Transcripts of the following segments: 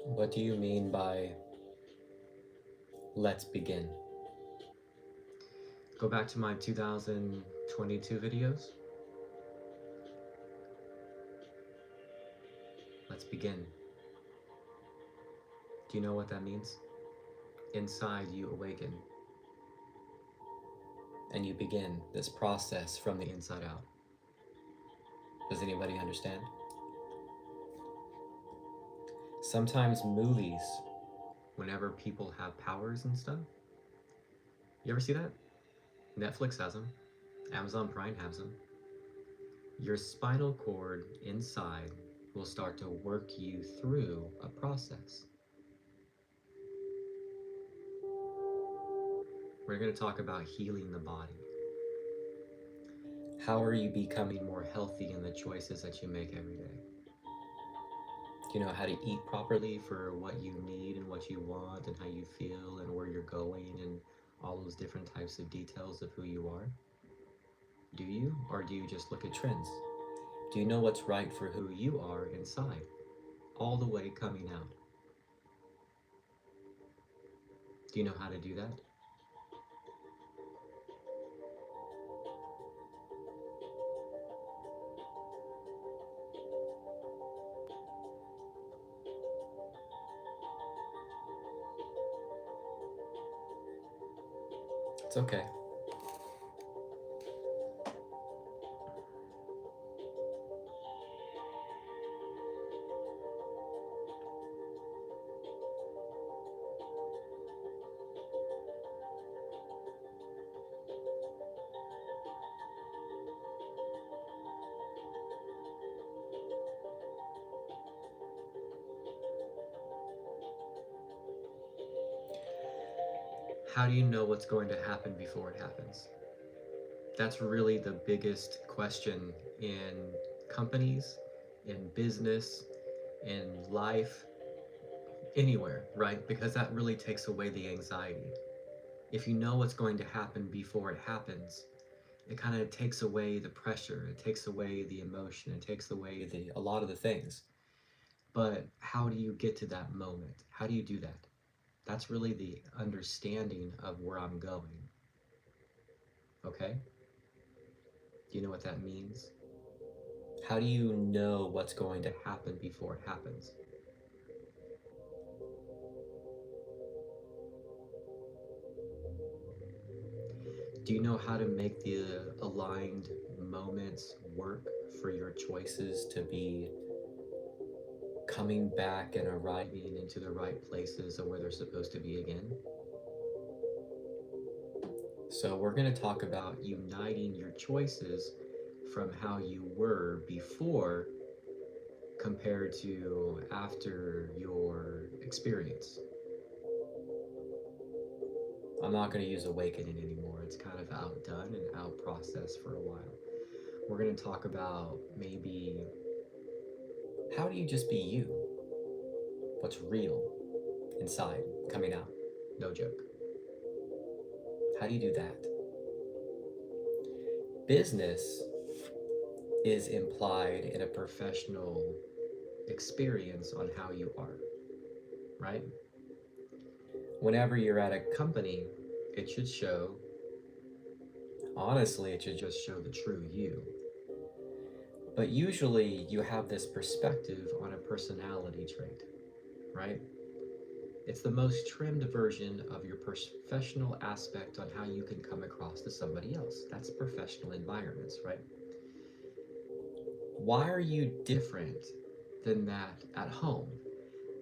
What do you mean by let's begin? Go back to my 2022 videos. Let's begin. Do you know what that means? Inside you awaken and you begin this process from the inside out. Does anybody understand? Sometimes movies, whenever people have powers and stuff, you ever see that? Netflix has them, Amazon Prime has them. Your spinal cord inside will start to work you through a process. We're going to talk about healing the body. How are you becoming more healthy in the choices that you make every day? Do you know how to eat properly for what you need and what you want and how you feel and where you're going and all those different types of details of who you are? Do you? Or do you just look at trends? Do you know what's right for who you are inside, all the way coming out? Do you know how to do that? It's okay. How do you know what's going to happen before it happens? That's really the biggest question in companies, in business, in life, anywhere, right? Because that really takes away the anxiety. If you know what's going to happen before it happens, it kind of takes away the pressure, it takes away the emotion, it takes away a lot of the things. But how do you get to that moment? How do you do that? That's really the understanding of where I'm going. Okay? Do you know what that means? How do you know what's going to happen before it happens? Do you know how to make the aligned moments work for your choices to be coming back and arriving into the right places of where they're supposed to be again? So, we're going to talk about uniting your choices from how you were before compared to after your experience. I'm not going to use awakening anymore. It's kind of outdone and out processed for a while. We're going to talk about maybe how do you just be you? What's real inside coming out? No joke. How do you do that? Business is implied in a professional experience on how you are, right? Whenever you're at a company, it should show, honestly, it should just show the true you. But usually you have this perspective on a personality trait, right? It's the most trimmed version of your professional aspect on how you can come across to somebody else. That's professional environments, right? Why are you different than that at home?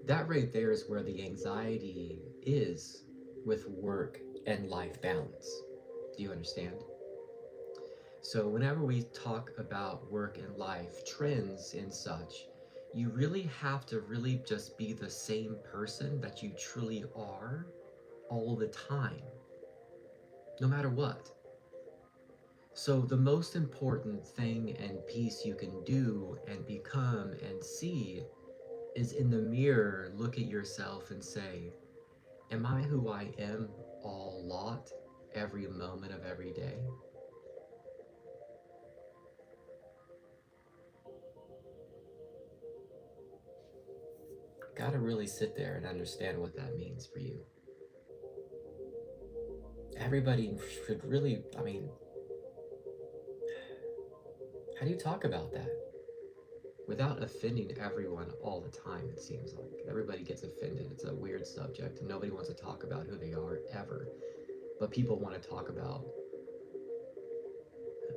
That right there is where the anxiety is with work and life balance. Do you understand? So, whenever we talk about work and life, trends and such, you really have to really just be the same person that you truly are all the time, no matter what. So, the most important thing and piece you can do and become and see is in the mirror, look at yourself and say, am I who I am all lot every moment of every day? got to really sit there and understand what that means for you. Everybody should really, I mean, how do you talk about that without offending everyone all the time? It seems like everybody gets offended. It's a weird subject, and nobody wants to talk about who they are ever. But people want to talk about,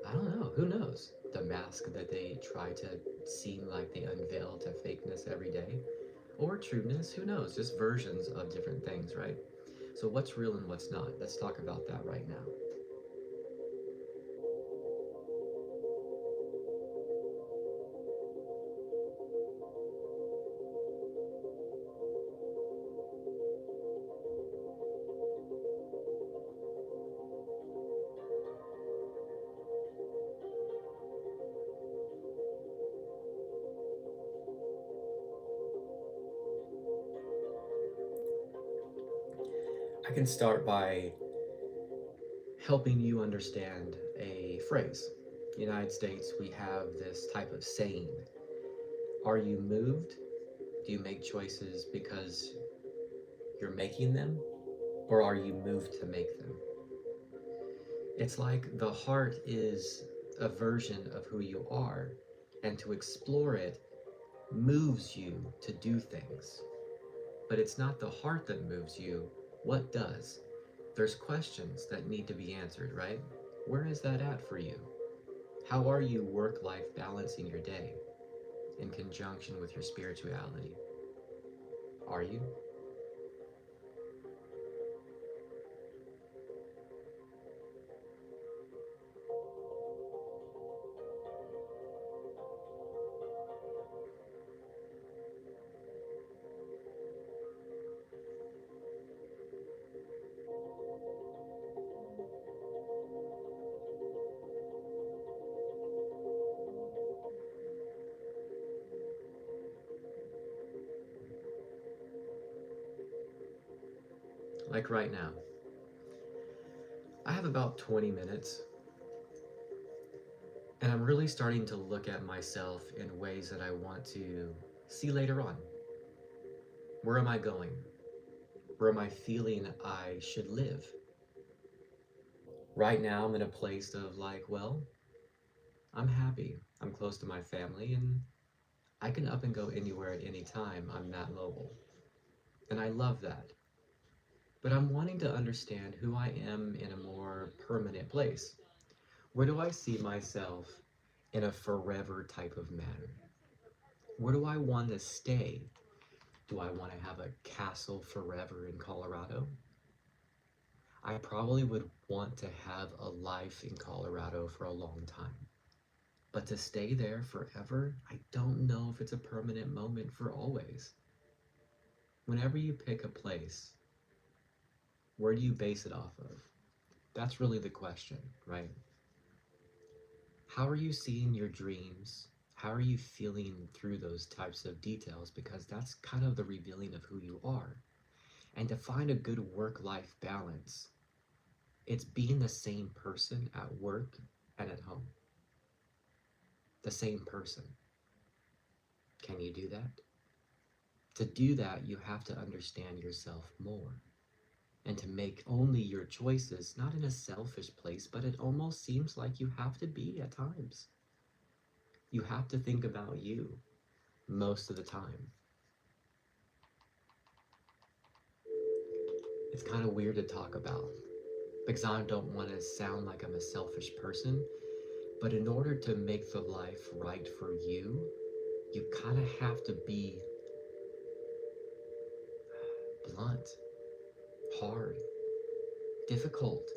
I don't know, who knows? The mask that they try to seem like they unveil to fakeness every day, or trueness, who knows? Just versions of different things, right? So, what's real and what's not? Let's talk about that right now. I can start by helping you understand a phrase. United States, we have this type of saying. Are you moved? Do you make choices because you're making them? Or are you moved to make them? It's like the heart is a version of who you are, and to explore it moves you to do things. But it's not the heart that moves you. What does? There's questions that need to be answered, right? Where is that at for you? How are you work life balancing your day in conjunction with your spirituality? Are you? Like right now, I have about 20 minutes, and I'm really starting to look at myself in ways that I want to see later on. Where am I going? Where am I feeling I should live? Right now, I'm in a place of like, well, I'm happy. I'm close to my family, and I can up and go anywhere at any time. I'm that mobile. And I love that. But I'm wanting to understand who I am in a more permanent place. Where do I see myself in a forever type of manner? Where do I want to stay? Do I want to have a castle forever in Colorado? I probably would want to have a life in Colorado for a long time. But to stay there forever, I don't know if it's a permanent moment for always. Whenever you pick a place, where do you base it off of? That's really the question, right? How are you seeing your dreams? How are you feeling through those types of details? Because that's kind of the revealing of who you are. And to find a good work life balance, it's being the same person at work and at home. The same person. Can you do that? To do that, you have to understand yourself more and to make only your choices, not in a selfish place, but it almost seems like you have to be at times. You have to think about you most of the time. It's kind of weird to talk about because I don't want to sound like I'm a selfish person, but in order to make the life right for you, you kind of have to be blunt, hard, difficult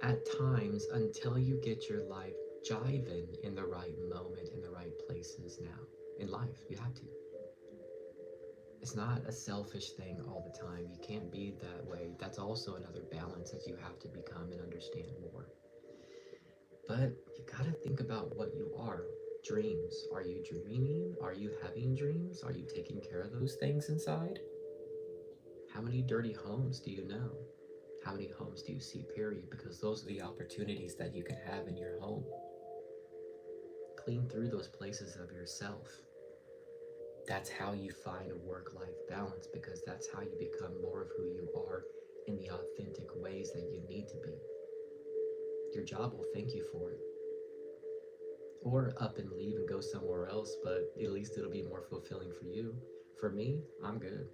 at times until you get your life jiving in the right moment, in the right places now. In life, you have to. It's not a selfish thing all the time. You can't be that way. That's also another balance that you have to become and understand more. But you gotta think about what you are. Dreams. Are you dreaming? Are you having dreams? Are you taking care of those things inside? How many dirty homes do you know? How many homes do you see, period? Because those are the opportunities that you can have in your home. Clean through those places of yourself. That's how you find a work life balance, because that's how you become more of who you are in the authentic ways that you need to be. Your job will thank you for it. Or up and leave and go somewhere else, but at least it'll be more fulfilling for you. For me, I'm good.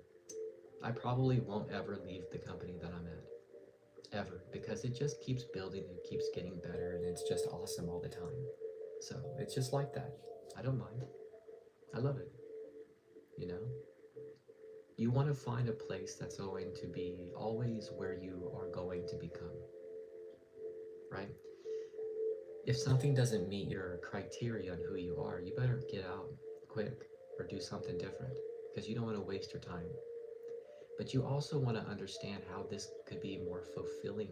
I probably won't ever leave the company that I'm at. Ever. Because it just keeps building and keeps getting better and it's just awesome all the time. So it's just like that. I don't mind. I love it. You know? You want to find a place that's going to be always where you are going to become, right? If something doesn't meet your criteria on who you are, you better get out quick or do something different because you don't want to waste your time. But you also want to understand how this could be more fulfilling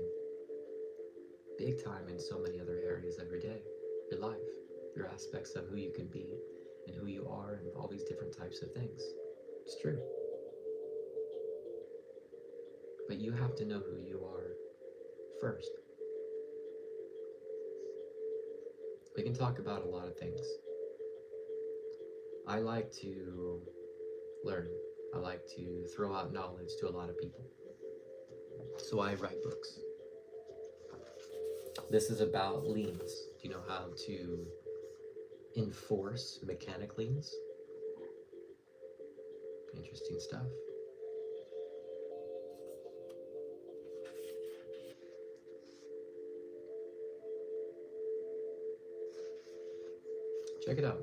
big time in so many other areas of your day, your life, your aspects of who you can be and who you are, and all these different types of things. It's true. But you have to know who you are first. We can talk about a lot of things. I like to learn. I like to throw out knowledge to a lot of people. So I write books. This is about leans. Do you know how to enforce mechanic leans? Interesting stuff. Check it out.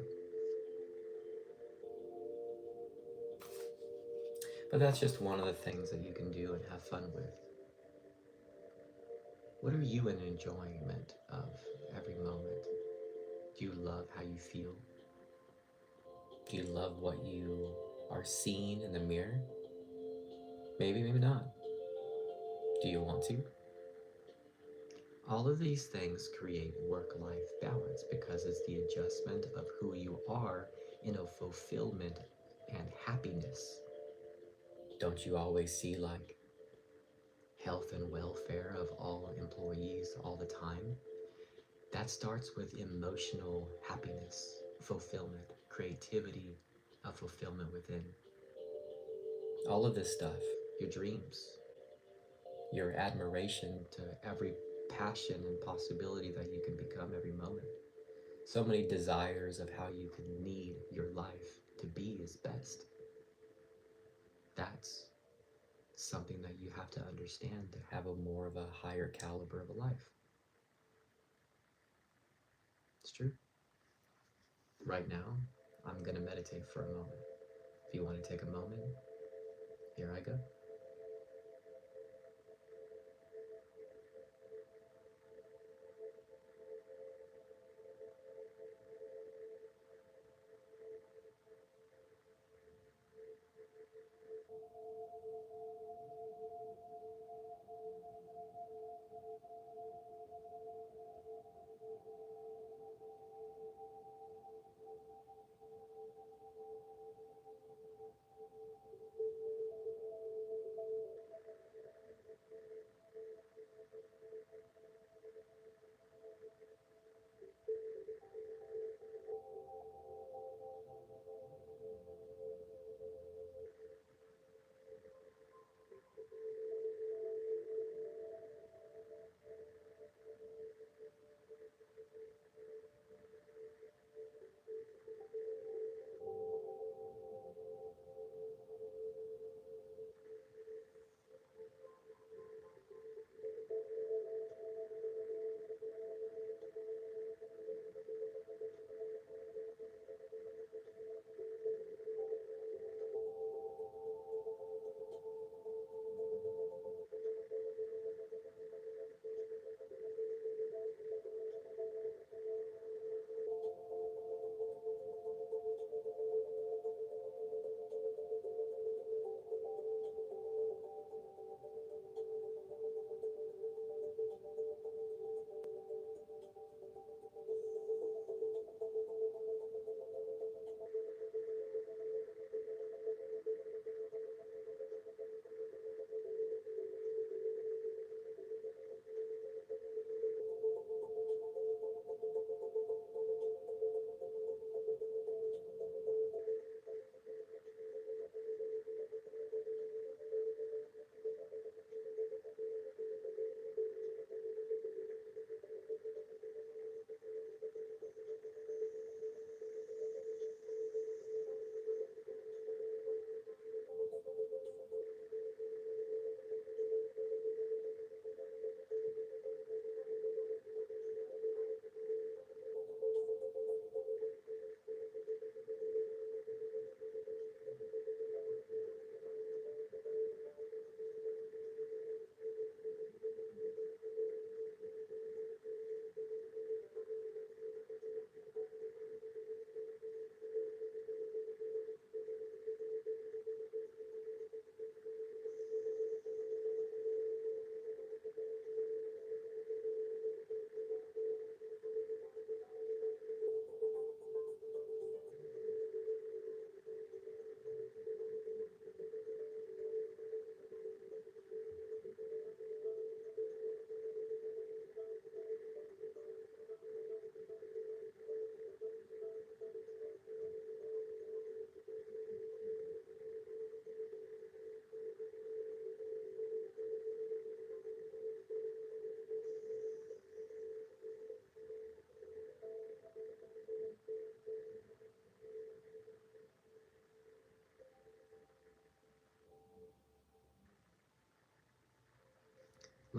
But that's just one of the things that you can do and have fun with. What are you in enjoyment of every moment? Do you love how you feel? Do you love what you are seeing in the mirror? Maybe, maybe not. Do you want to? All of these things create work life balance because it's the adjustment of who you are in a fulfillment and happiness. Don't you always see like health and welfare of all employees all the time? That starts with emotional happiness, fulfillment, creativity, of fulfillment within. All of this stuff, your dreams, your admiration to every passion and possibility that you can become every moment. So many desires of how you can need your life to be its best. That's something that you have to understand to have a more of a higher caliber of a life. It's true. Right now, I'm going to meditate for a moment. If you want to take a moment, here I go.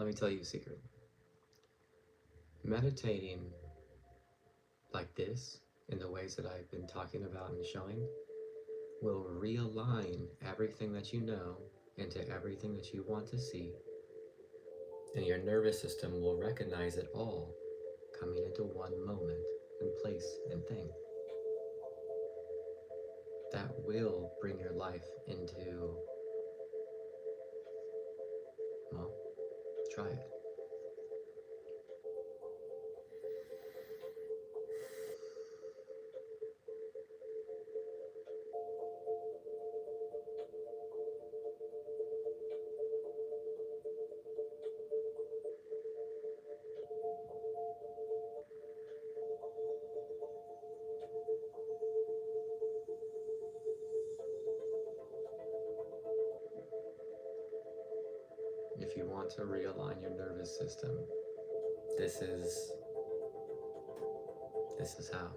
Let me tell you a secret. Meditating like this, in the ways that I've been talking about and showing, will realign everything that you know into everything that you want to see, and your nervous system will recognize it all coming into one moment and place and thing. That will bring your life into, well, try it. If you want to realign your nervous system, this is this is how.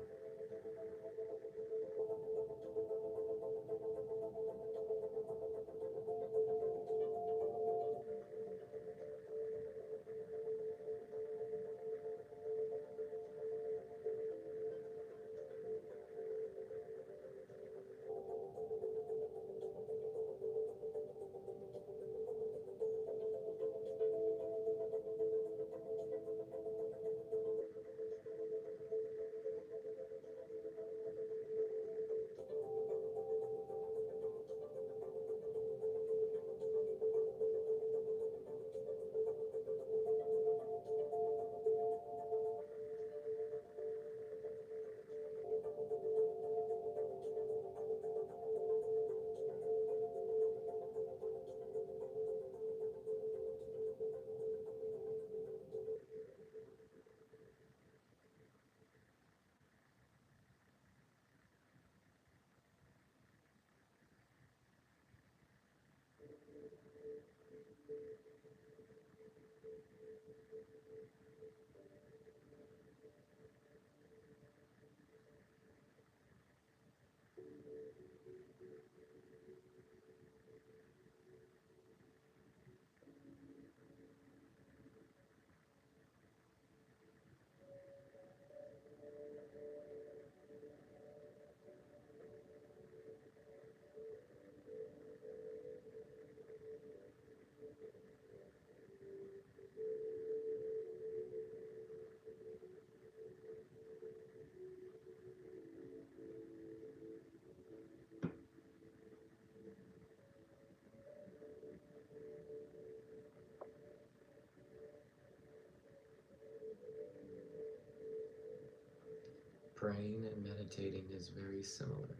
Praying and meditating is very similar.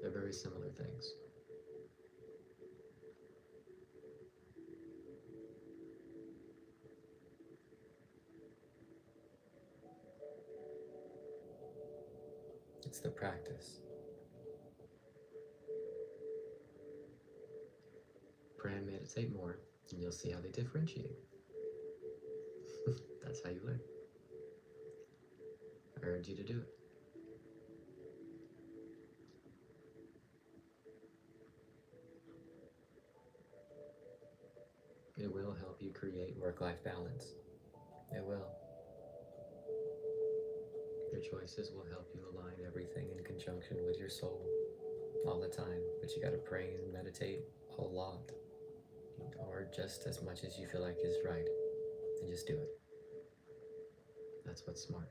They're very similar things. It's the practice. Pray and meditate more, and you'll see how they differentiate. That's how you learn. I urge you to do it. It will help you create work-life balance. It will. Your choices will help you align everything in conjunction with your soul all the time, but you gotta pray and meditate a lot, or just as much as you feel like is right, and just do it. That's what's smart.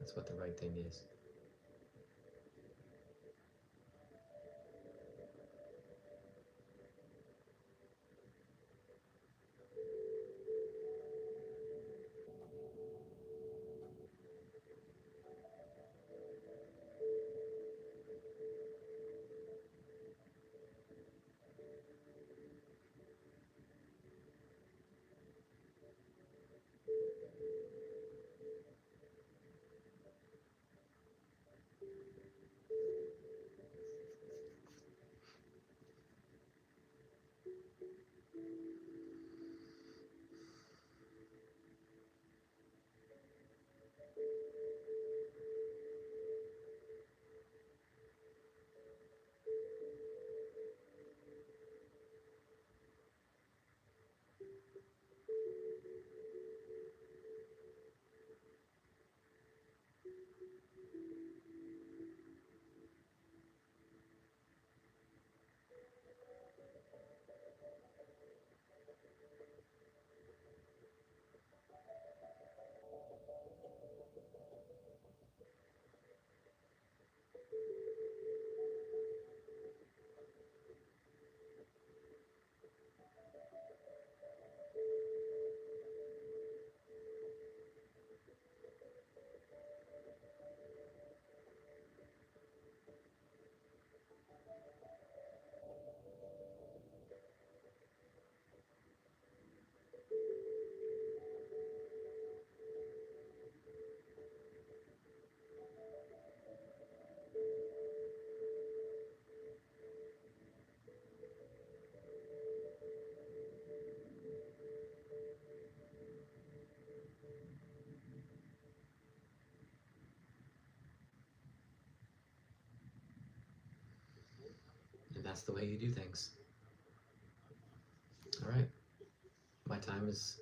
That's what the right thing is. that's the way you do things. All right, my time is